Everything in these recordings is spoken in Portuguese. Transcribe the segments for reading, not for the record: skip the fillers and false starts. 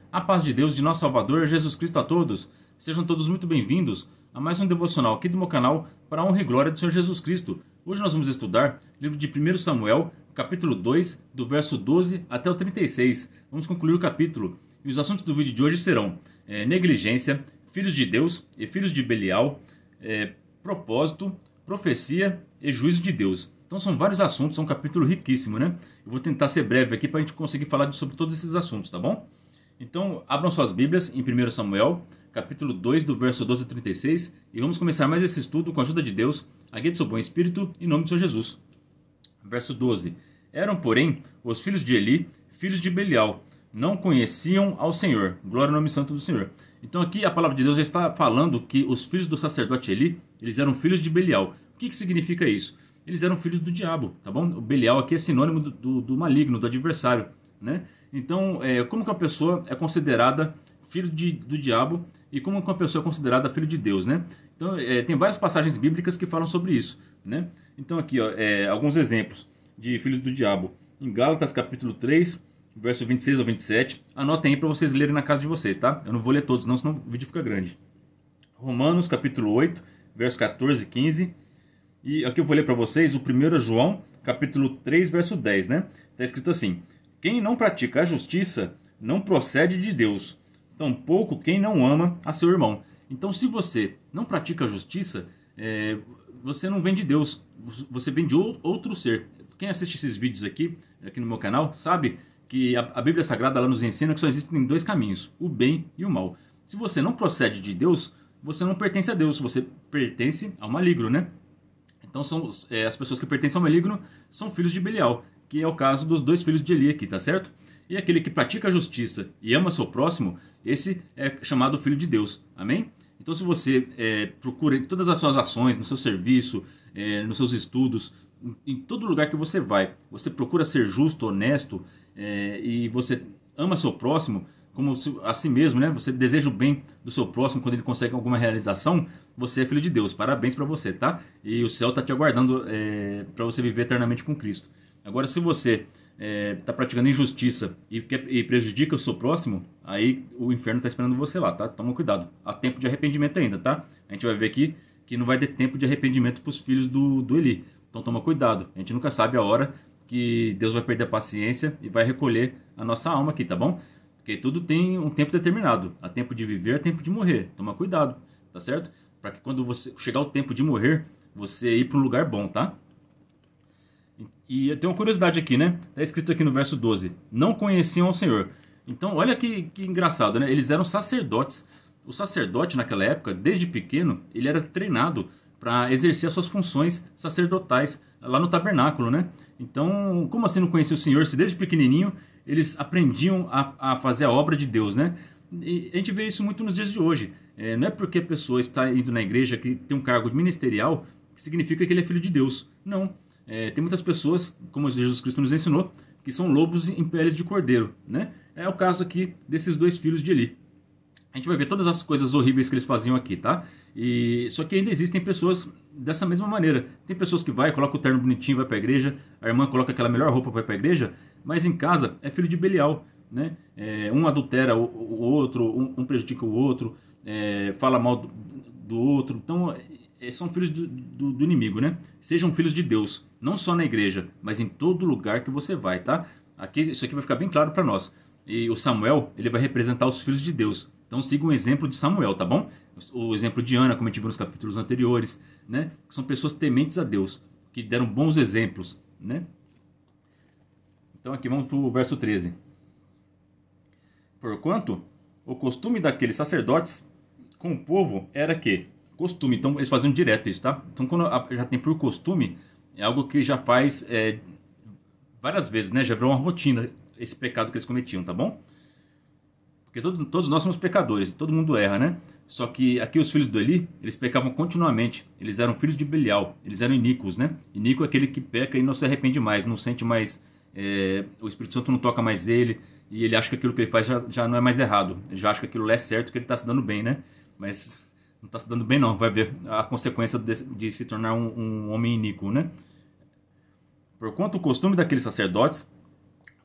A paz de Deus, de nosso Salvador, Jesus Cristo a todos. Sejam todos muito bem-vindos a mais um devocional aqui do meu canal para a honra e glória do Senhor Jesus Cristo. Hoje nós vamos estudar o livro de 1 Samuel, capítulo 2, do verso 12 até o 36. Vamos concluir o capítulo. E os assuntos do vídeo de hoje serão negligência, filhos de Deus e filhos de Belial, propósito, profecia e juízo de Deus. Então são vários assuntos, é um capítulo riquíssimo, né? Eu vou tentar ser breve aqui para a gente conseguir falar sobre todos esses assuntos, tá bom? Então abram suas Bíblias em 1 Samuel, capítulo 2, do verso 12 a 36, e vamos começar mais esse estudo com a ajuda de Deus, a guia do seu bom espírito, em nome do Senhor Jesus. Verso 12. Eram, porém, os filhos de Eli, filhos de Belial, não conheciam ao Senhor. Glória ao nome santo do Senhor. Então aqui a palavra de Deus já está falando que os filhos do sacerdote Eli, eles eram filhos de Belial. O que significa isso? Eles eram filhos do diabo, tá bom? O Belial aqui é sinônimo do maligno, do adversário, né? Então, como que uma pessoa é considerada filho do diabo e como que uma pessoa é considerada filho de Deus, né? Então, tem várias passagens bíblicas que falam sobre isso, né? Então aqui, ó, alguns exemplos de filhos do diabo. Em Gálatas, capítulo 3, verso 26 ao 27. Anotem aí para vocês lerem na casa de vocês, tá? Eu não vou ler todos não, senão o vídeo fica grande. Romanos, capítulo 8, verso 14 e 15. E aqui eu vou ler para vocês o 1 João, capítulo 3, verso 10, né? Está escrito assim: quem não pratica a justiça não procede de Deus, tampouco quem não ama a seu irmão. Então, se você não pratica a justiça, você não vem de Deus, você vem de outro ser. Quem assiste esses vídeos aqui no meu canal, sabe que a Bíblia Sagrada ela nos ensina que só existem dois caminhos, o bem e o mal. Se você não procede de Deus, você não pertence a Deus, você pertence ao maligno, né? Então as pessoas que pertencem ao maligno são filhos de Belial, que é o caso dos dois filhos de Eli aqui, tá certo? E aquele que pratica a justiça e ama seu próximo, esse é chamado filho de Deus, amém? Então se você procura em todas as suas ações, no seu serviço, nos seus estudos, em todo lugar que você vai, você procura ser justo, honesto, e você ama seu próximo como a si mesmo, né? Você deseja o bem do seu próximo quando ele consegue alguma realização, você é filho de Deus. Parabéns para você, tá? E o céu está te aguardando para você viver eternamente com Cristo. Agora, se você está praticando injustiça e prejudica o seu próximo, aí o inferno está esperando você lá, tá? Toma cuidado. Há tempo de arrependimento ainda, tá? A gente vai ver aqui que não vai ter tempo de arrependimento para os filhos do Eli. Então toma cuidado. A gente nunca sabe a hora que Deus vai perder a paciência e vai recolher a nossa alma aqui, tá bom? Porque tudo tem um tempo determinado. Há tempo de viver, há tempo de morrer. Toma cuidado, tá certo? Para que quando você chegar o tempo de morrer, você ir para um lugar bom, tá? E tem uma curiosidade aqui, né? Está escrito aqui no verso 12. Não conheciam ao Senhor. Então, olha que engraçado, né? Eles eram sacerdotes. O sacerdote, naquela época, desde pequeno, ele era treinado para exercer as suas funções sacerdotais lá no tabernáculo, né? Então, como assim não conhecia o Senhor? Se desde pequenininho eles aprendiam a fazer a obra de Deus, né? E a gente vê isso muito nos dias de hoje. Não é porque a pessoa está indo na igreja que tem um cargo ministerial que significa que ele é filho de Deus. Não. Tem muitas pessoas, como Jesus Cristo nos ensinou, que são lobos em peles de cordeiro, né? É o caso aqui desses dois filhos de Eli. A gente vai ver todas as coisas horríveis que eles faziam aqui, tá? Só que ainda existem pessoas dessa mesma maneira. Tem pessoas que coloca o terno bonitinho, vai para a igreja, a irmã coloca aquela melhor roupa, vai para a igreja, mas em casa é filho de Belial, né? Um adultera o outro, um prejudica o outro, fala mal do outro. Então, são filhos do inimigo, né? Sejam filhos de Deus, não só na igreja, mas em todo lugar que você vai, tá? Isso aqui vai ficar bem claro para nós. E o Samuel, ele vai representar os filhos de Deus. Então siga o exemplo de Samuel, tá bom? O exemplo de Ana, como a gente viu nos capítulos anteriores, né? Que são pessoas tementes a Deus, que deram bons exemplos, né? Então aqui vamos para o verso 13. Porquanto o costume daqueles sacerdotes com o povo era que... Costume, então eles faziam direto isso, tá? Então quando já tem por costume, é algo que já faz várias vezes, né? Já virou uma rotina esse pecado que eles cometiam, tá bom? Porque todos nós somos pecadores, todo mundo erra, né? Só que aqui os filhos do Eli, eles pecavam continuamente. Eles eram filhos de Belial, eles eram iníquos, né? Iníquo é aquele que peca e não se arrepende mais, não sente mais... o Espírito Santo não toca mais ele, e ele acha que aquilo que ele faz já não é mais errado. Ele já acha que aquilo é certo, que ele está se dando bem, né? Mas não está se dando bem não, vai ver a consequência de se tornar um homem iníquo, né? Porquanto o costume daqueles sacerdotes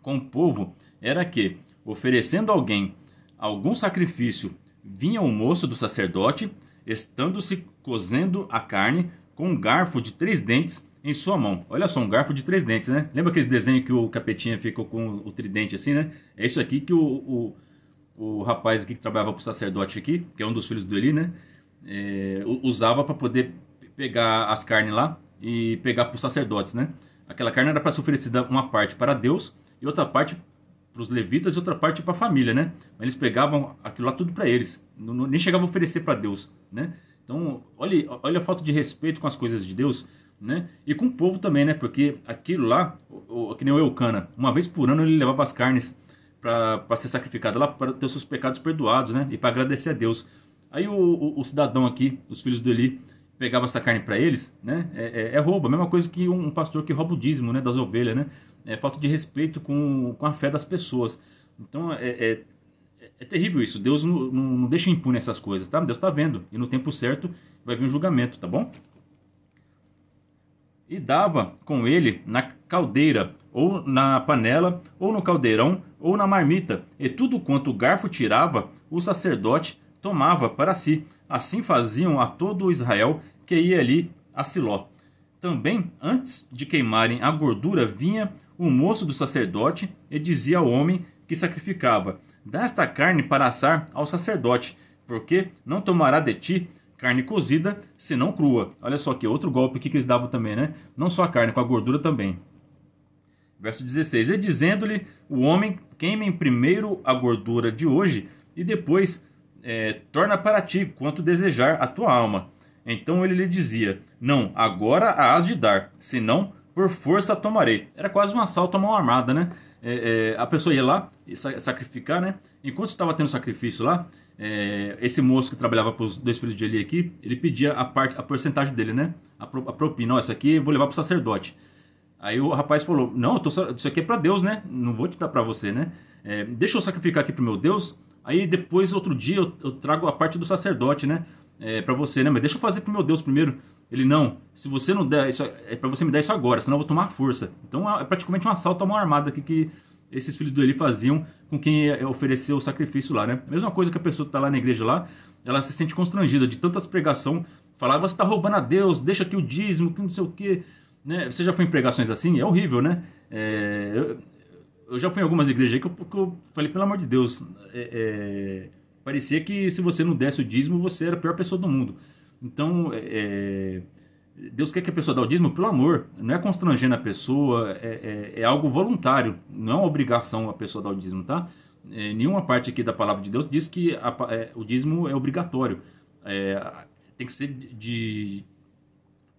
com o povo era que, oferecendo alguém algum sacrifício, vinha o moço do sacerdote, estando-se cozendo a carne, com um garfo de 3 dentes em sua mão. Olha só, um garfo de 3 dentes, né? Lembra aquele desenho que o capetinha fica com o tridente assim, né? É isso aqui que o rapaz aqui que trabalhava para o sacerdote aqui, que é um dos filhos do Eli, né? Usava para poder pegar as carnes lá e pegar para os sacerdotes, né? Aquela carne era para ser oferecida uma parte para Deus e outra parte para os levitas e outra parte para a família, né? Mas eles pegavam aquilo lá tudo para eles, nem chegavam a oferecer para Deus, né? Então, olha a falta de respeito com as coisas de Deus, né? E com o povo também, né? Porque aquilo lá, que nem o Eucana, uma vez por ano ele levava as carnes para ser sacrificado lá, para ter os seus pecados perdoados, né? E para agradecer a Deus. Aí o cidadão aqui, os filhos do Eli, pegava essa carne para eles, né? É roubo, a mesma coisa que um pastor que rouba o dízimo, né? Das ovelhas, né? É falta de respeito com a fé das pessoas. Então é terrível isso. Deus não deixa impune essas coisas, tá? Deus está vendo. E no tempo certo vai vir um julgamento, tá bom? E dava com ele na caldeira, ou na panela, ou no caldeirão, ou na marmita. E tudo quanto o garfo tirava, o sacerdote tomava para si. Assim faziam a todo Israel que ia ali a Siló. Também, antes de queimarem a gordura, vinha o moço do sacerdote e dizia ao homem que sacrificava: dá esta carne para assar ao sacerdote, porque não tomará de ti carne cozida, senão crua. Olha só que outro golpe que eles davam também, né? Não só a carne, com a gordura também. Verso 16. E dizendo-lhe o homem: queimem primeiro a gordura de hoje, e depois torna para ti quanto desejar a tua alma. Então ele lhe dizia: não, agora a has de dar, senão por força a tomarei. Era quase um assalto à mão armada, né? A pessoa ia lá sacrificar, né? Enquanto estava tendo sacrifício lá, esse moço que trabalhava para os 2 filhos de Eli aqui, ele pedia a porcentagem dele, né? A propina. Ó, isso aqui eu vou levar para o sacerdote. Aí o rapaz falou: não, isso aqui é para Deus, né? Não vou te dar para você, né? Deixa eu sacrificar aqui para o meu Deus. Aí depois, outro dia, eu trago a parte do sacerdote, né? Para você, né? Mas deixa eu fazer para o meu Deus primeiro. Ele: não, se você não der, isso é para você me dar isso agora, senão eu vou tomar força. Então é praticamente um assalto à mão armada que esses filhos do Eli faziam com quem ofereceu o sacrifício lá, né? A mesma coisa que a pessoa que está lá na igreja lá, ela se sente constrangida de tantas pregação, falar: você está roubando a Deus, deixa aqui o dízimo, que não sei o quê, né? Você já foi em pregações assim? É horrível, né? Eu já fui em algumas igrejas aí que eu falei: pelo amor de Deus, parecia que se você não desse o dízimo, você era a pior pessoa do mundo. Então, Deus quer que a pessoa dê o dízimo pelo amor, não é constrangendo a pessoa, é algo voluntário, não é uma obrigação a pessoa dar o dízimo, tá? Nenhuma parte aqui da palavra de Deus diz que o dízimo é obrigatório. Tem que ser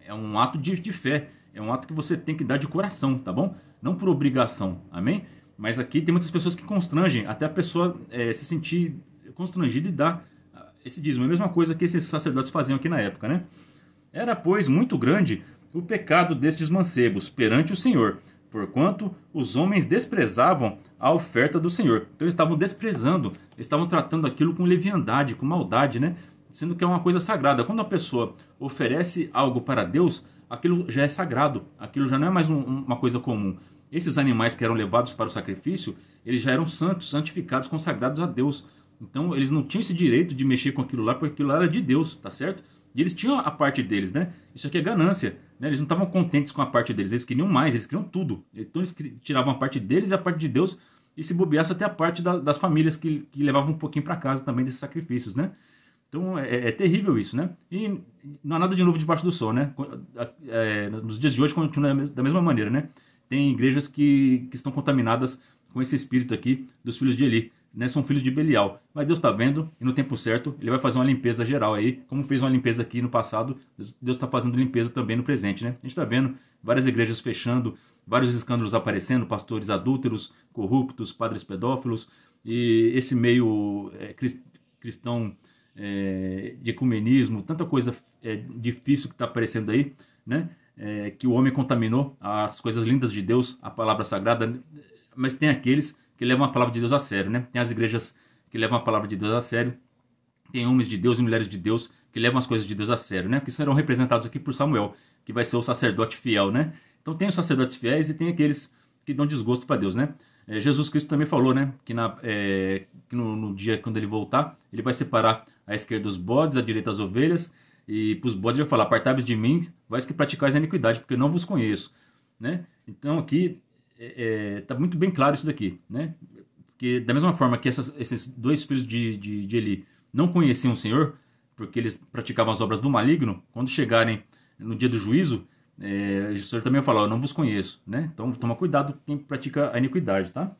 é um ato de fé, é um ato que você tem que dar de coração, tá bom? Não por obrigação, amém? Mas aqui tem muitas pessoas que constrangem, até a pessoa se sentir constrangida e dar esse dízimo. É a mesma coisa que esses sacerdotes faziam aqui na época, né? Era, pois, muito grande o pecado destes mancebos perante o Senhor, porquanto os homens desprezavam a oferta do Senhor. Então eles estavam desprezando, eles estavam tratando aquilo com leviandade, com maldade, né? Sendo que é uma coisa sagrada. Quando a pessoa oferece algo para Deus, aquilo já é sagrado, aquilo já não é mais uma coisa comum. Esses animais que eram levados para o sacrifício, eles já eram santos, santificados, consagrados a Deus. Então eles não tinham esse direito de mexer com aquilo lá, porque aquilo lá era de Deus, tá certo? E eles tinham a parte deles, né? Isso aqui é ganância, né? Eles não estavam contentes com a parte deles, eles queriam mais, eles queriam tudo. Então eles tiravam a parte deles e a parte de Deus, e se bobeasse até a parte das famílias que levavam um pouquinho para casa também desses sacrifícios, né? Então é terrível isso, né? E não há nada de novo debaixo do sol, né? Nos dias de hoje continua da mesma maneira, né? Tem igrejas que estão contaminadas com esse espírito aqui dos filhos de Eli, né? São filhos de Belial. Mas Deus está vendo e no tempo certo ele vai fazer uma limpeza geral aí, como fez uma limpeza aqui no passado, Deus está fazendo limpeza também no presente, né? A gente está vendo várias igrejas fechando, vários escândalos aparecendo, pastores adúlteros, corruptos, padres pedófilos, e esse meio cristão de ecumenismo, tanta coisa difícil que está aparecendo aí, né? Que o homem contaminou as coisas lindas de Deus, a palavra sagrada, mas tem aqueles que levam a palavra de Deus a sério, né? Tem as igrejas que levam a palavra de Deus a sério, tem homens de Deus e mulheres de Deus que levam as coisas de Deus a sério, né? Que serão representados aqui por Samuel, que vai ser o sacerdote fiel, né? Então tem os sacerdotes fiéis e tem aqueles que dão desgosto para Deus, né? Jesus Cristo também falou, né? Que no dia quando ele voltar, ele vai separar à esquerda os bodes, à direita as ovelhas, e para os bodes ele vai falar: apartai-vos de mim, vós que praticais a iniquidade, porque eu não vos conheço, né? Então aqui está muito bem claro isso daqui, né? Porque da mesma forma que esses dois filhos de Eli não conheciam o Senhor, porque eles praticavam as obras do maligno, quando chegarem no dia do juízo, o Senhor também vai falar: eu não vos conheço, né? Então toma cuidado quem pratica a iniquidade, tá?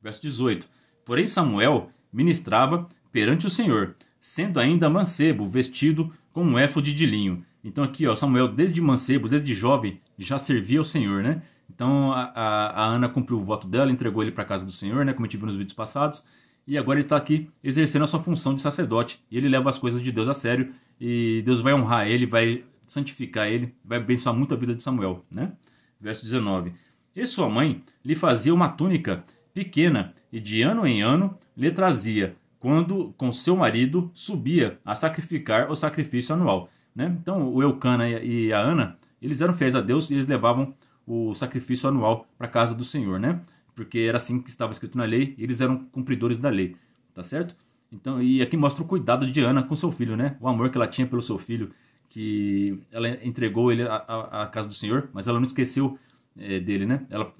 Verso 18. Porém Samuel ministrava perante o Senhor, sendo ainda mancebo, vestido com um éfode de linho. Então aqui, ó, Samuel, desde mancebo, desde jovem, já servia ao Senhor, né? Então a Ana cumpriu o voto dela, entregou ele para a casa do Senhor, né? Como a gente viu nos vídeos passados. E agora ele está aqui exercendo a sua função de sacerdote. E ele leva as coisas de Deus a sério. E Deus vai honrar ele, vai santificar ele, vai abençoar muito a vida de Samuel, né? Verso 19. E sua mãe lhe fazia uma túnica pequena, e de ano em ano lhe trazia, quando com seu marido subia a sacrificar o sacrifício anual, né? Então o Eucana e a Ana, eles eram fiéis a Deus e eles levavam o sacrifício anual para a casa do Senhor, né? Porque era assim que estava escrito na lei, e eles eram cumpridores da lei, tá certo? Então, e aqui mostra o cuidado de Ana com seu filho, né? O amor que ela tinha pelo seu filho, que ela entregou ele à casa do Senhor, mas ela não esqueceu dele, né? Ela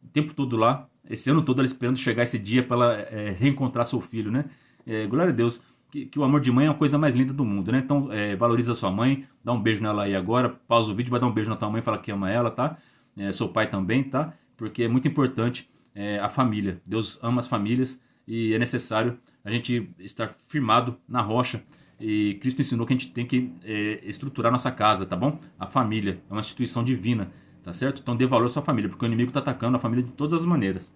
o tempo todo lá, esse ano todo, ela esperando chegar esse dia para ela reencontrar seu filho, né? Glória a Deus, que o amor de mãe é a coisa mais linda do mundo, né? Então, valoriza a sua mãe, dá um beijo nela aí agora, pausa o vídeo, vai dar um beijo na tua mãe, fala que ama ela, tá? Seu pai também, tá? Porque é muito importante a família. Deus ama as famílias e é necessário a gente estar firmado na rocha. E Cristo ensinou que a gente tem que estruturar nossa casa, tá bom? A família é uma instituição divina, tá certo? Então dê valor à sua família, porque o inimigo está atacando a família de todas as maneiras.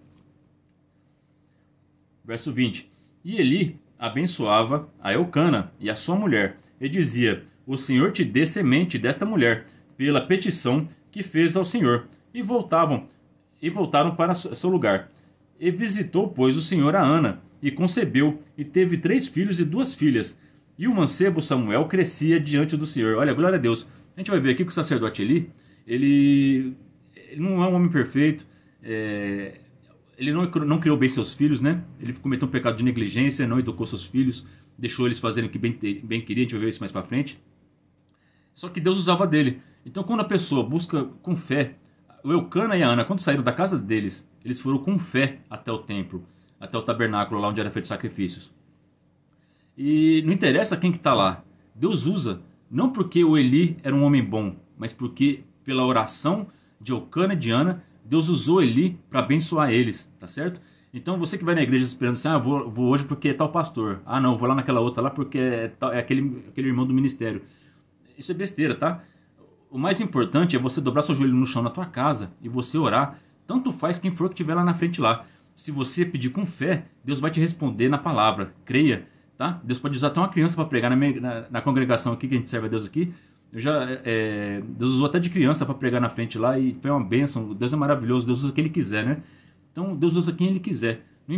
Verso 20. E Eli abençoava a Eucana e a sua mulher, e dizia: o Senhor te dê semente desta mulher, pela petição que fez ao Senhor. E voltaram para seu lugar. E visitou, pois, o Senhor a Ana, e concebeu, e teve 3 filhos e 2 filhas. E o mancebo Samuel crescia diante do Senhor. Olha, glória a Deus. A gente vai ver aqui que o sacerdote Eli, ele não é um homem perfeito, ele não criou bem seus filhos, né? Ele cometeu um pecado de negligência, não educou seus filhos, deixou eles fazerem o que bem queria, a gente vai ver isso mais pra frente. Só que Deus usava dele. Então quando a pessoa busca com fé, o Eucana e a Ana, quando saíram da casa deles, eles foram com fé até o templo, até o tabernáculo, lá onde era feito sacrifícios. E não interessa quem que está lá, Deus usa, não porque o Eli era um homem bom, mas porque pela oração de Eucana e de Ana, Deus usou Eli para abençoar eles, tá certo? Então você que vai na igreja esperando assim: ah, vou hoje porque é tal pastor, ah não, vou lá naquela outra lá porque é aquele irmão do ministério. Isso é besteira, tá? O mais importante é você dobrar seu joelho no chão na tua casa e você orar. Tanto faz quem for que estiver lá na frente lá. Se você pedir com fé, Deus vai te responder na palavra. Creia, tá? Deus pode usar até uma criança para pregar na congregação aqui, que a gente serve a Deus aqui. Deus usou até de criança para pregar na frente lá e foi uma bênção. Deus é maravilhoso, Deus usa quem Ele quiser, né? Então Deus usa quem Ele quiser. Não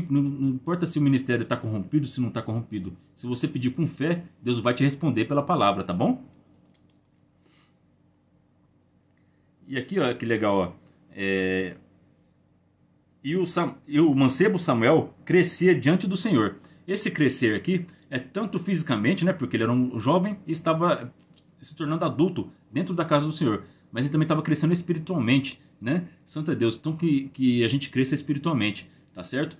importa se o ministério está corrompido, se não está corrompido. Se você pedir com fé, Deus vai te responder pela palavra, tá bom? E aqui, ó, que legal, ó. E o mancebo Samuel crescia diante do Senhor. Esse crescer aqui é tanto fisicamente, né? Porque ele era um jovem e estava se tornando adulto dentro da casa do Senhor. Mas ele também estava crescendo espiritualmente, né? Santo é Deus. Então que a gente cresça espiritualmente, tá certo?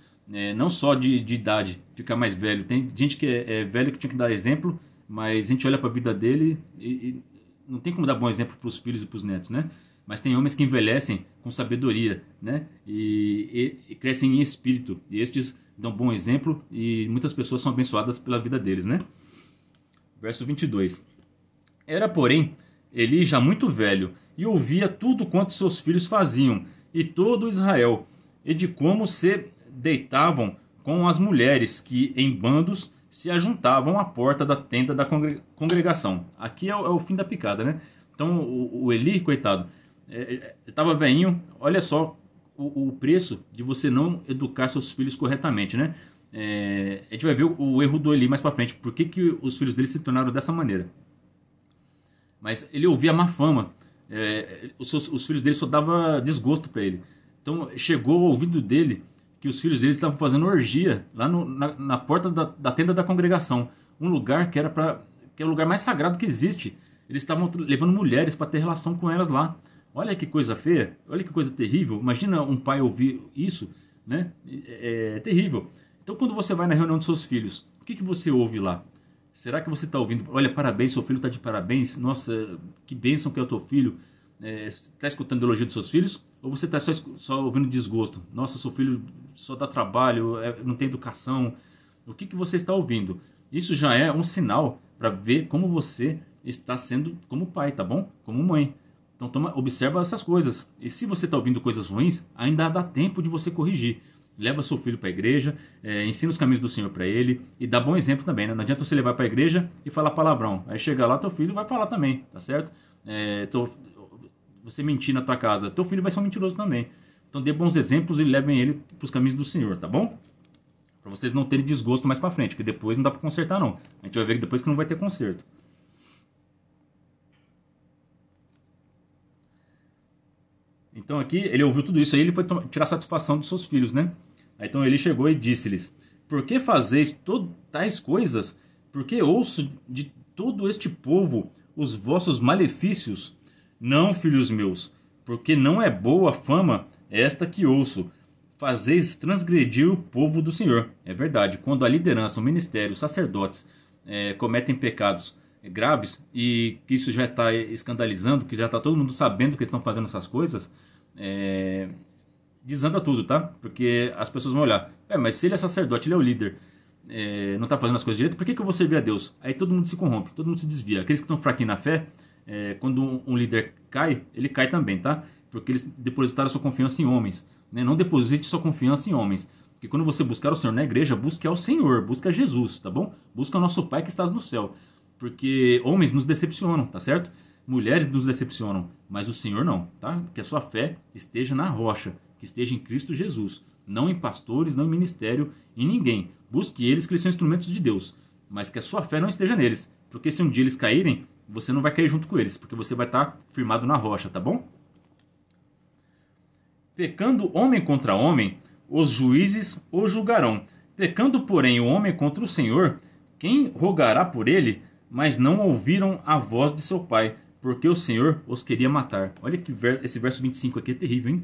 Não só de idade, ficar mais velho. Tem gente que é velho que tinha que dar exemplo, mas a gente olha para a vida dele e não tem como dar bom exemplo para os filhos e para os netos, né? Mas tem homens que envelhecem com sabedoria, né? E crescem em espírito. E estes dão bom exemplo e muitas pessoas são abençoadas pela vida deles, né? Verso 22. Era, porém, Eli já muito velho e ouvia tudo quanto seus filhos faziam e todo Israel, e de como se deitavam com as mulheres que, em bandos, se ajuntavam à porta da tenda da congregação. Aqui é o fim da picada, né? Então o Eli, coitado, estava velhinho. Olha só o preço de você não educar seus filhos corretamente, né? A gente vai ver o erro do Eli mais pra frente. Por que os filhos dele se tornaram dessa maneira? Mas ele ouvia má fama. Os filhos dele só davam desgosto para ele. Então chegou ao ouvido dele que os filhos dele estavam fazendo orgia lá na porta da tenda da congregação. Um lugar que é o lugar mais sagrado que existe. Eles estavam levando mulheres para ter relação com elas lá. Olha que coisa feia, olha que coisa terrível. Imagina um pai ouvir isso, né? É terrível. Então quando você vai na reunião dos seus filhos, o que você ouve lá? Será que você está ouvindo? Olha, parabéns, seu filho está de parabéns. Nossa, que bênção que é o teu filho. Está escutando elogio dos seus filhos? Ou você está só ouvindo desgosto? Nossa, seu filho só dá trabalho, não tem educação. O que você está ouvindo? Isso já é um sinal para ver como você está sendo como pai, tá bom? Como mãe. Então observa essas coisas. E se você está ouvindo coisas ruins, ainda dá tempo de você corrigir. Leva seu filho para a igreja, ensina os caminhos do Senhor para ele e dá bom exemplo também, né? Não adianta você levar para a igreja e falar palavrão. Aí chega lá, teu filho vai falar também, tá certo? Você mentir na tua casa, teu filho vai ser um mentiroso também. Então dê bons exemplos e levem ele para os caminhos do Senhor, tá bom? Para vocês não terem desgosto mais para frente, que depois não dá para consertar não. A gente vai ver depois que não vai ter conserto. Então aqui ele ouviu tudo isso aí, ele foi tirar satisfação dos seus filhos, né? Então ele chegou e disse-lhes: por que fazeis tais coisas? Porque ouço de todo este povo os vossos malefícios? Não, filhos meus, porque não é boa fama esta que ouço. Fazeis transgredir o povo do Senhor. É verdade, quando a liderança, o ministério, os sacerdotes cometem pecados graves e que isso já está escandalizando, que já está todo mundo sabendo que eles estão fazendo essas coisas, desanda tudo, tá? Porque as pessoas vão olhar, mas se ele é sacerdote, ele é o líder, não está fazendo as coisas direito, por que eu vou servir a Deus? Aí todo mundo se corrompe, todo mundo se desvia. Aqueles que estão fraquinhos na fé, quando um líder cai, ele cai também, tá? Porque eles depositaram sua confiança em homens, né? Não deposite sua confiança em homens. Porque quando você buscar o Senhor na igreja, busque ao Senhor, busque a Jesus, tá bom? Busca o nosso Pai que está no céu. Porque homens nos decepcionam, tá certo? Mulheres nos decepcionam, mas o Senhor não, tá? Que a sua fé esteja na rocha, que esteja em Cristo Jesus, não em pastores, não em ministério, em ninguém. Busque eles, que eles são instrumentos de Deus, mas que a sua fé não esteja neles, porque se um dia eles caírem, você não vai cair junto com eles, porque você vai estar firmado na rocha, tá bom? Pecando homem contra homem, os juízes o julgarão. Pecando, porém, o homem contra o Senhor, quem rogará por ele? Mas não ouviram a voz de seu pai, porque o Senhor os queria matar. Olha que esse verso 25 aqui é terrível, hein?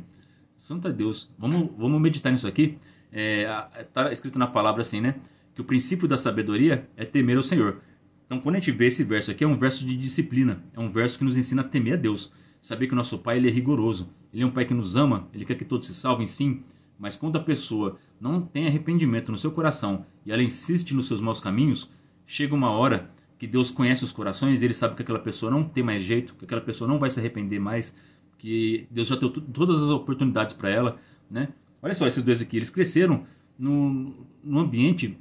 Santo Deus. Vamos meditar nisso aqui. Está escrito na palavra assim, né? Que o princípio da sabedoria é temer ao Senhor. Então, quando a gente vê esse verso aqui, é um verso de disciplina. É um verso que nos ensina a temer a Deus. Saber que o nosso Pai ele é rigoroso. Ele é um Pai que nos ama. Ele quer que todos se salvem, sim. Mas quando a pessoa não tem arrependimento no seu coração e ela insiste nos seus maus caminhos, chega uma hora que Deus conhece os corações e Ele sabe que aquela pessoa não tem mais jeito, que aquela pessoa não vai se arrepender mais, que Deus já deu todas as oportunidades para ela, né? Olha só, esses dois aqui, eles cresceram num ambiente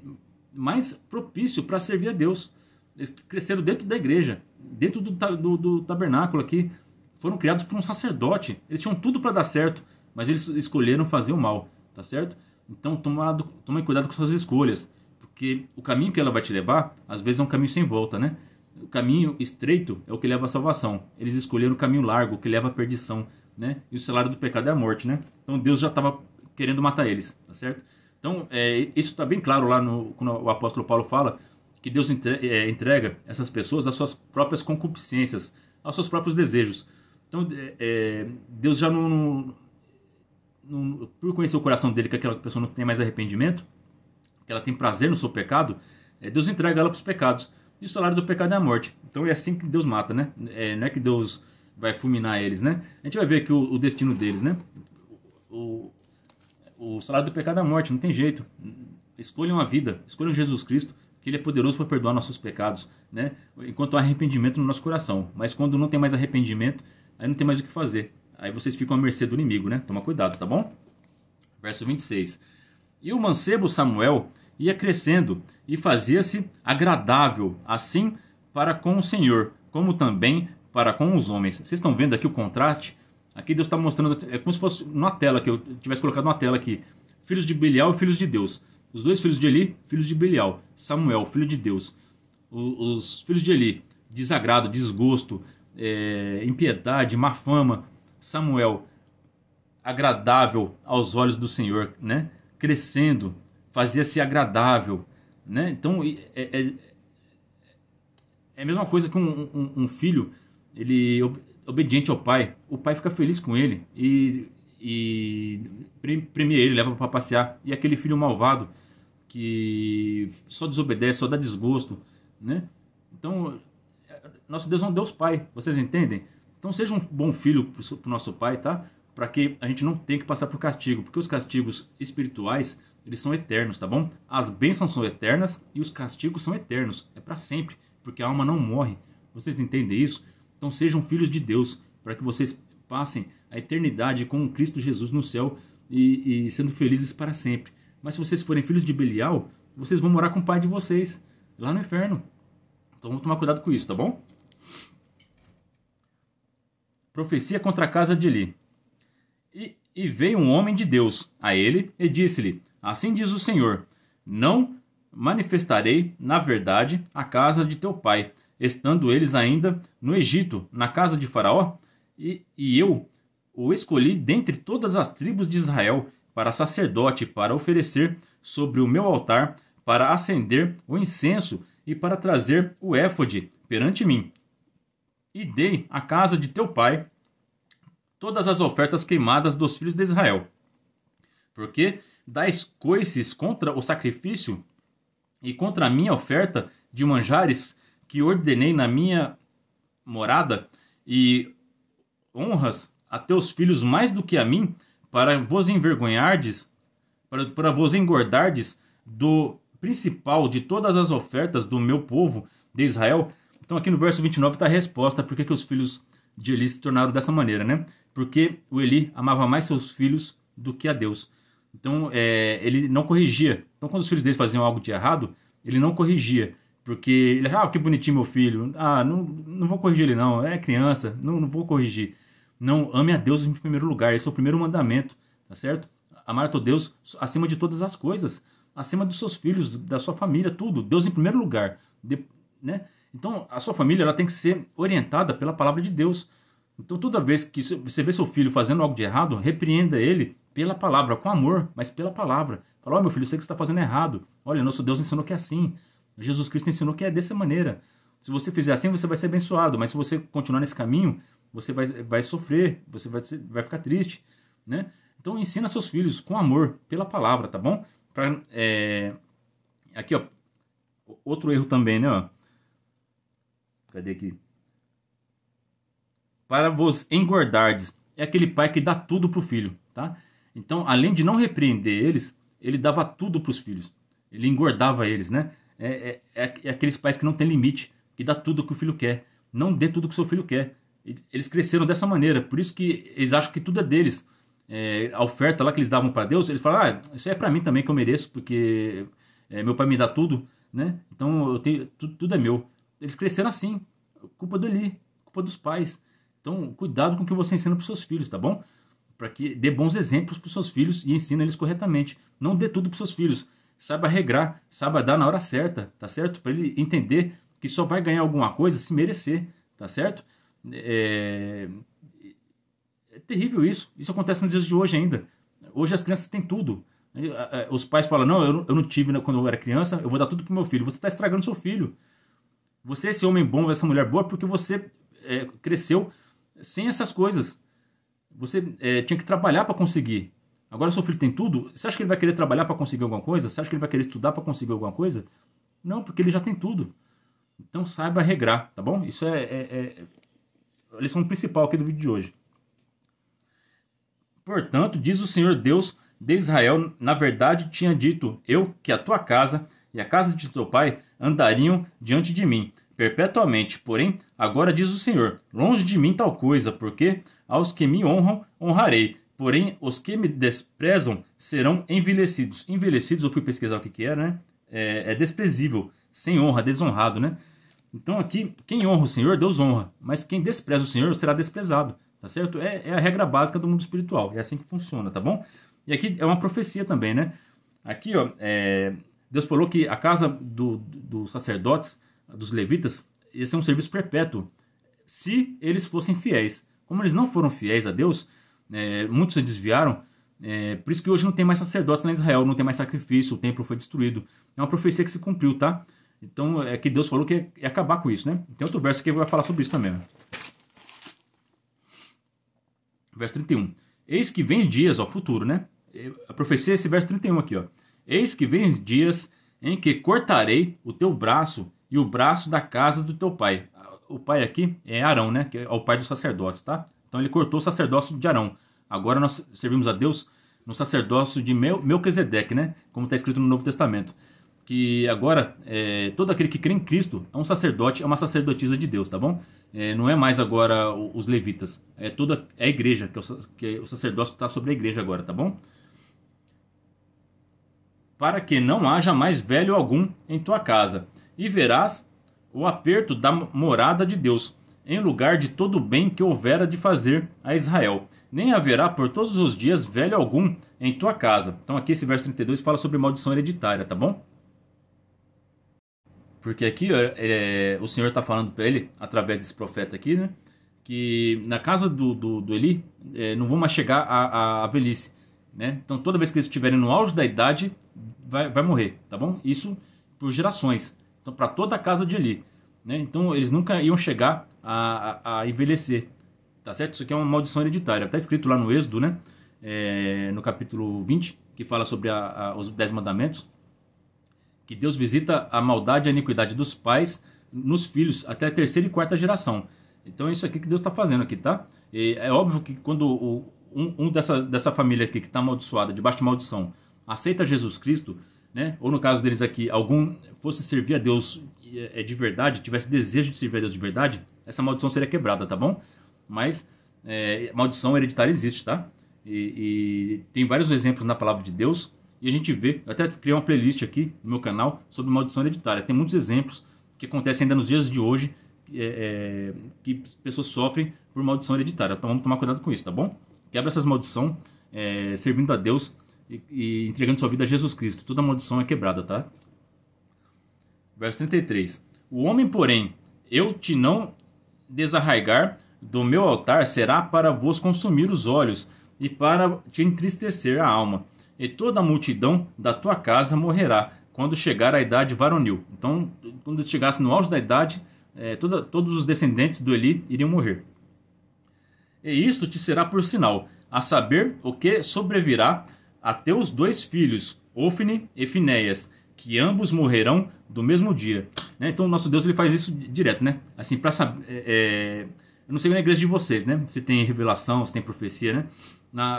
mais propício para servir a Deus. Eles cresceram dentro da igreja, dentro do tabernáculo aqui, foram criados por um sacerdote. Eles tinham tudo para dar certo, mas eles escolheram fazer o mal, tá certo? Então tome cuidado com suas escolhas, porque o caminho que ela vai te levar, às vezes é um caminho sem volta, né? O caminho estreito é o que leva à salvação. Eles escolheram o caminho largo, o que leva à perdição, né? E o salário do pecado é a morte, né? Então Deus já estava querendo matar eles, tá certo? Então isso está bem claro lá quando o apóstolo Paulo fala que Deus entrega essas pessoas às suas próprias concupiscências, aos seus próprios desejos. Então Deus já por conhecer o coração dele, que aquela pessoa não tem mais arrependimento, que ela tem prazer no seu pecado, Deus entrega ela para os pecados. E o salário do pecado é a morte. Então é assim que Deus mata, né? Não é que Deus vai fulminar eles, né? A gente vai ver aqui o destino deles, né? O salário do pecado é a morte, não tem jeito. Escolham a vida, escolham Jesus Cristo, que Ele é poderoso para perdoar nossos pecados, né? Enquanto há arrependimento no nosso coração. Mas quando não tem mais arrependimento, aí não tem mais o que fazer. Aí vocês ficam à mercê do inimigo, né? Toma cuidado, tá bom? Verso 26. E o mancebo Samuel ia crescendo e fazia-se agradável, assim para com o Senhor, como também para com os homens. Vocês estão vendo aqui o contraste? Aqui Deus está mostrando, é como se fosse uma tela, que eu tivesse colocado uma tela aqui. Filhos de Belial e filhos de Deus. Os dois filhos de Eli, filhos de Belial. Samuel, filho de Deus. Os filhos de Eli, desagrado, desgosto, impiedade, má fama. Samuel, agradável aos olhos do Senhor, né? Crescendo, fazia-se agradável, né? Então é a mesma coisa que um filho, ele obediente ao pai. O pai fica feliz com ele e premia ele, leva para passear. E aquele filho malvado que só desobedece, só dá desgosto, né? Então, nosso Deus é um Deus Pai, vocês entendem? Então seja um bom filho para o nosso Pai, tá? Para que a gente não tenha que passar por castigo, porque os castigos espirituais, eles são eternos, tá bom? As bênçãos são eternas e os castigos são eternos, é para sempre, porque a alma não morre. Vocês entendem isso? Então sejam filhos de Deus, para que vocês passem a eternidade com Cristo Jesus no céu e sendo felizes para sempre. Mas se vocês forem filhos de Belial, vocês vão morar com o pai de vocês, lá no inferno. Então vamos tomar cuidado com isso, tá bom? Profecia contra a casa de Eli. E veio um homem de Deus a ele e disse-lhe: assim diz o Senhor, não manifestarei na verdade a casa de teu pai, estando eles ainda no Egito, na casa de Faraó, e eu o escolhi dentre todas as tribos de Israel para sacerdote, para oferecer sobre o meu altar, para acender o incenso e para trazer o éfode perante mim. E dei à casa de teu pai todas as ofertas queimadas dos filhos de Israel. Porque dais coices contra o sacrifício e contra a minha oferta de manjares que ordenei na minha morada, e honras a teus filhos mais do que a mim, para vos envergonhardes, para vos engordardes do principal de todas as ofertas do meu povo de Israel. Então aqui no verso 29 está a resposta por que os filhos de Eli se tornaram dessa maneira, né? Porque o Eli amava mais seus filhos do que a Deus. Então ele não corrigia. Então quando os filhos deles faziam algo de errado, ele não corrigia. Porque ele achava, que bonitinho meu filho. Não vou corrigir ele não, é criança, não vou corrigir. Não, ame a Deus em primeiro lugar, esse é o primeiro mandamento, tá certo? Amar a teu Deus acima de todas as coisas, acima dos seus filhos, da sua família, tudo. Deus em primeiro lugar, né? Então a sua família, ela tem que ser orientada pela palavra de Deus. Então toda vez que você vê seu filho fazendo algo de errado, repreenda ele pela palavra, com amor, mas pela palavra. Fala: ó, meu filho, eu sei que você está fazendo errado. Olha, nosso Deus ensinou que é assim. Jesus Cristo ensinou que é dessa maneira. Se você fizer assim, você vai ser abençoado. Mas se você continuar nesse caminho, você vai sofrer, você vai ficar triste, né? Então ensina seus filhos com amor, pela palavra, tá bom? Aqui, ó, outro erro também, né? Ó. Cadê aqui? Para vos engordardes. É aquele pai que dá tudo pro filho, tá? Então, além de não repreender eles, ele dava tudo pros filhos. Ele engordava eles, né? É aqueles pais que não tem limite, que dá tudo que o filho quer. Não dê tudo que o seu filho quer. Eles cresceram dessa maneira, por isso que eles acham que tudo é deles. A oferta lá que eles davam para Deus, eles falam: isso é para mim também, que eu mereço, porque meu pai me dá tudo, né? Então eu tenho, tudo é meu. Eles cresceram assim, culpa do Eli, culpa dos pais. Então cuidado com o que você ensina para os seus filhos, tá bom? Para que dê bons exemplos para os seus filhos e ensina eles corretamente. Não dê tudo para os seus filhos. Saiba regrar, saiba dar na hora certa, tá certo? Para ele entender que só vai ganhar alguma coisa se merecer, tá certo? É terrível isso. Isso acontece nos dias de hoje ainda. Hoje as crianças têm tudo. Os pais falam: não, eu não tive quando eu era criança, eu vou dar tudo pro meu filho. Você está estragando seu filho. Você é esse homem bom, essa mulher boa, porque você cresceu sem essas coisas. Você tinha que trabalhar para conseguir. Agora seu filho tem tudo. Você acha que ele vai querer trabalhar para conseguir alguma coisa? Você acha que ele vai querer estudar para conseguir alguma coisa? Não, porque ele já tem tudo. Então saiba regrar, tá bom? Isso é a lição principal aqui do vídeo de hoje. Portanto, diz o Senhor Deus de Israel: na verdade tinha dito eu que a tua casa e a casa de teu pai andariam diante de mim perpetuamente. Porém, agora diz o Senhor: longe de mim tal coisa, porque aos que me honram, honrarei. Porém, os que me desprezam serão envelhecidos. Envelhecidos, eu fui pesquisar o que era, né? É desprezível, sem honra, desonrado, né? Então aqui, quem honra o Senhor, Deus honra. Mas quem despreza o Senhor será desprezado, tá certo? É a regra básica do mundo espiritual. É assim que funciona, tá bom? E aqui é uma profecia também, né? Aqui, ó, Deus falou que a casa dos sacerdotes, dos levitas, ia ser um serviço perpétuo, se eles fossem fiéis. Como eles não foram fiéis a Deus, muitos se desviaram. Por isso que hoje não tem mais sacerdotes lá em Israel, não tem mais sacrifício, o templo foi destruído. É uma profecia que se cumpriu, tá? Então é que Deus falou que ia acabar com isso, né? Tem outro verso aqui que vai falar sobre isso também. Né? Verso 31. Eis que vem dias, ó, futuro, né? A profecia é esse verso 31 aqui, ó. Eis que vem dias em que cortarei o teu braço e o braço da casa do teu pai. O pai aqui é Arão, né? Que é o pai dos sacerdotes, tá? Então ele cortou o sacerdócio de Arão. Agora nós servimos a Deus no sacerdócio de Melquisedeque, né? Como está escrito no Novo Testamento. Que agora, todo aquele que crê em Cristo é um sacerdote, é uma sacerdotisa de Deus, tá bom? Não é mais agora os levitas. É toda a igreja, que o sacerdócio está sobre a igreja agora, tá bom? Para que não haja mais velho algum em tua casa, e verás o aperto da morada de Deus, em lugar de todo o bem que houvera de fazer a Israel. Nem haverá por todos os dias velho algum em tua casa. Então aqui esse verso 32 fala sobre maldição hereditária, tá bom? Porque aqui o Senhor está falando para ele, através desse profeta aqui, né? Que na casa do Eli não vão mais chegar a velhice. Né? Então toda vez que eles estiverem no auge da idade, vai morrer, tá bom? Isso por gerações. Então para toda a casa de Eli. Né? Então eles nunca iam chegar a envelhecer. Tá certo? Isso aqui é uma maldição hereditária. Está escrito lá no Êxodo, né? No capítulo 20, que fala sobre os 10 mandamentos. Que Deus visita a maldade e a iniquidade dos pais nos filhos até a terceira e quarta geração. Então é isso aqui que Deus está fazendo aqui, tá? E é óbvio que quando dessa família aqui que está amaldiçoada, debaixo de maldição, aceita Jesus Cristo, né? Ou no caso deles aqui, algum fosse servir a Deus de verdade, tivesse desejo de servir a Deus de verdade, essa maldição seria quebrada, tá bom? Mas maldição hereditária existe, tá? E tem vários exemplos na palavra de Deus. E a gente vê, eu até criei uma playlist aqui no meu canal sobre maldição hereditária. Tem muitos exemplos que acontecem ainda nos dias de hoje que pessoas sofrem por maldição hereditária. Então vamos tomar cuidado com isso, tá bom? Quebra essas maldições servindo a Deus e entregando sua vida a Jesus Cristo. Toda maldição é quebrada, tá? Verso 33. O homem, porém, eu te não desarraigar do meu altar será para vos consumir os olhos e para te entristecer a alma. E toda a multidão da tua casa morrerá quando chegar a idade varonil. Então, quando chegasse no auge da idade, todos os descendentes do Eli iriam morrer. E isto te será por sinal, a saber o que sobrevirá a teus 2 filhos, Ofni e Finéias, que ambos morrerão do mesmo dia. Então, o nosso Deus ele faz isso direto, né? Assim, para saber... eu não sei na igreja de vocês, né? Se tem revelação, se tem profecia, né?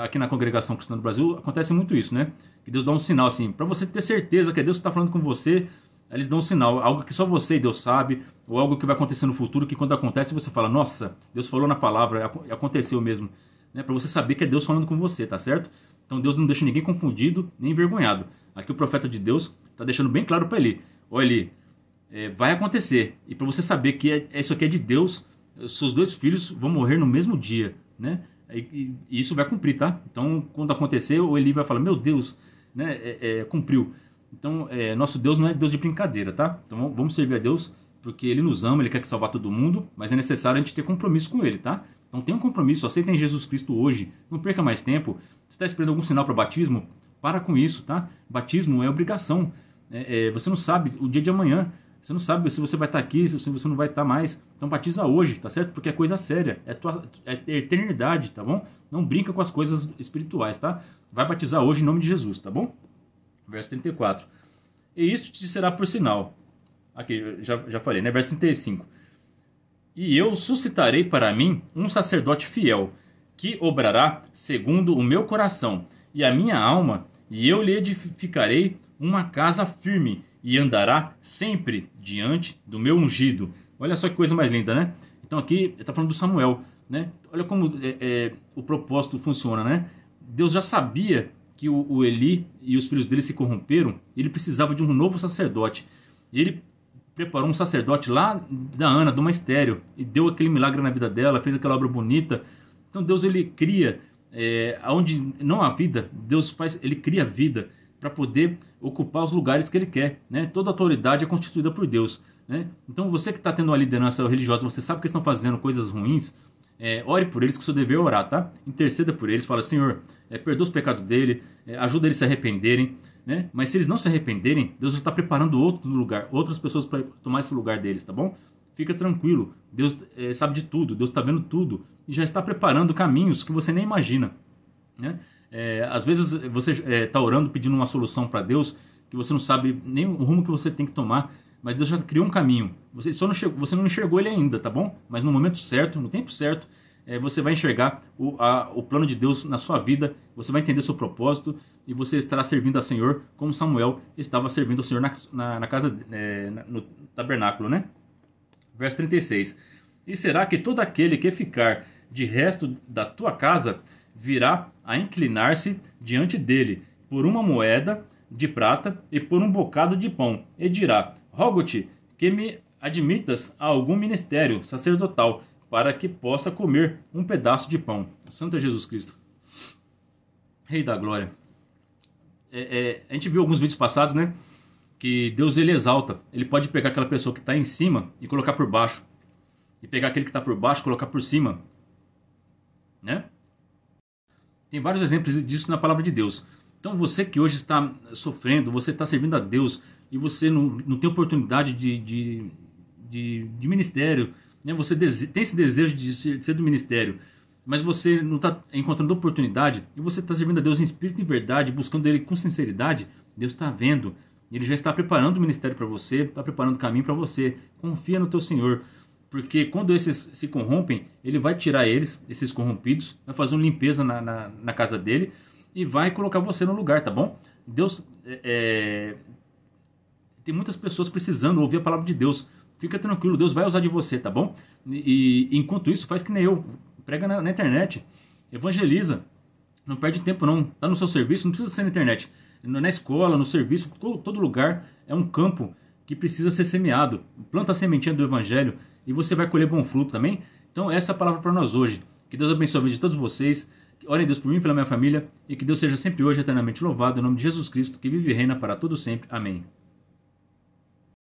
Aqui na Congregação Cristã do Brasil acontece muito isso, né? Que Deus dá um sinal assim, para você ter certeza que é Deus que está falando com você, eles dão um sinal, algo que só você e Deus sabe, ou algo que vai acontecer no futuro, que quando acontece você fala, nossa, Deus falou na palavra, aconteceu mesmo. Né? Para você saber que é Deus falando com você, tá certo? Então Deus não deixa ninguém confundido, nem envergonhado. Aqui o profeta de Deus está deixando bem claro para Eli, olha Eli, vai acontecer, e para você saber que isso aqui é de Deus, seus 2 filhos vão morrer no mesmo dia, né? E isso vai cumprir, tá? Então, quando acontecer, o Eli vai falar, meu Deus, né? Cumpriu. Então, nosso Deus não é Deus de brincadeira, tá? Então, vamos servir a Deus porque Ele nos ama, Ele quer salvar todo mundo, mas é necessário a gente ter compromisso com Ele, tá? Então, tenha um compromisso, aceitem Jesus Cristo hoje, não perca mais tempo. Você está esperando algum sinal para batismo? Para com isso, tá? Batismo é obrigação. Você não sabe o dia de amanhã. Você não sabe se você vai estar aqui, se você não vai estar mais. Então batiza hoje, tá certo? Porque é coisa séria. É eternidade, tá bom? Não brinca com as coisas espirituais, tá? Vai batizar hoje em nome de Jesus, tá bom? Verso 34. E isto te será por sinal. Aqui, já falei, né? Verso 35. E eu suscitarei para mim um sacerdote fiel, que obrará segundo o meu coração e a minha alma, e eu lhe edificarei uma casa firme, e andará sempre diante do meu ungido. Olha só que coisa mais linda, né? Então aqui está falando do Samuel, né? Olha como o propósito funciona, né? Deus já sabia que o Eli e os filhos dele se corromperam, e ele precisava de um novo sacerdote. E ele preparou um sacerdote lá da Ana, de uma estéreo, e deu aquele milagre na vida dela, fez aquela obra bonita. Então Deus ele cria, onde não há vida, ele cria vida para poder ocupar os lugares que ele quer, né? Toda autoridade é constituída por Deus, né? Então você que está tendo uma liderança religiosa, você sabe que estão fazendo coisas ruins, ore por eles, que o seu dever é orar, tá? Interceda por eles, fala, Senhor, perdoa os pecados dele, ajuda eles a se arrependerem, né? Mas se eles não se arrependerem, Deus já está preparando outro lugar, outras pessoas para tomar esse lugar deles, tá bom? Fica tranquilo, Deus sabe de tudo, Deus está vendo tudo e já está preparando caminhos que você nem imagina, né? Às vezes você está orando, pedindo uma solução para Deus, que você não sabe nem o rumo que você tem que tomar, mas Deus já criou um caminho. Você não enxergou ele ainda, tá bom? Mas no momento certo, no tempo certo, você vai enxergar o plano de Deus na sua vida, você vai entender seu propósito e você estará servindo ao Senhor como Samuel estava servindo ao Senhor na casa, no tabernáculo, né? Verso 36. E será que todo aquele que ficar de resto da tua casa virá a inclinar-se diante dele por uma moeda de prata e por um bocado de pão, e dirá, rogo-te que me admitas a algum ministério sacerdotal, para que possa comer um pedaço de pão. Santo é Jesus Cristo, Rei da Glória. A gente viu alguns vídeos passados, né? Que Deus, ele exalta. Ele pode pegar aquela pessoa que está em cima e colocar por baixo. E pegar aquele que está por baixo e colocar por cima. Né? Tem vários exemplos disso na palavra de Deus. Então você que hoje está sofrendo, você está servindo a Deus e você não tem oportunidade de ministério, né? Você tem esse desejo de ser do ministério, mas você não está encontrando oportunidade e você está servindo a Deus em espírito e verdade, buscando Ele com sinceridade, Deus está vendo. Ele já está preparando o ministério para você, está preparando o caminho para você. Confia no teu Senhor, porque quando esses se corrompem, Ele vai tirar esses corrompidos, vai fazer uma limpeza na casa dele e vai colocar você no lugar, tá bom? Deus, tem muitas pessoas precisando ouvir a palavra de Deus. Fica tranquilo, Deus vai usar de você, tá bom? E enquanto isso, faz que nem eu. Prega na internet, evangeliza. Não perde tempo não, tá no seu serviço, não precisa ser na internet. Na escola, no serviço, todo lugar é um campo que precisa ser semeado. Planta a sementinha do evangelho e você vai colher bom fruto também. Então essa é a palavra para nós hoje. Que Deus abençoe a vida de todos vocês. Orem a Deus por mim e pela minha família. E que Deus seja sempre hoje eternamente louvado. Em nome de Jesus Cristo, que vive e reina para todo sempre. Amém.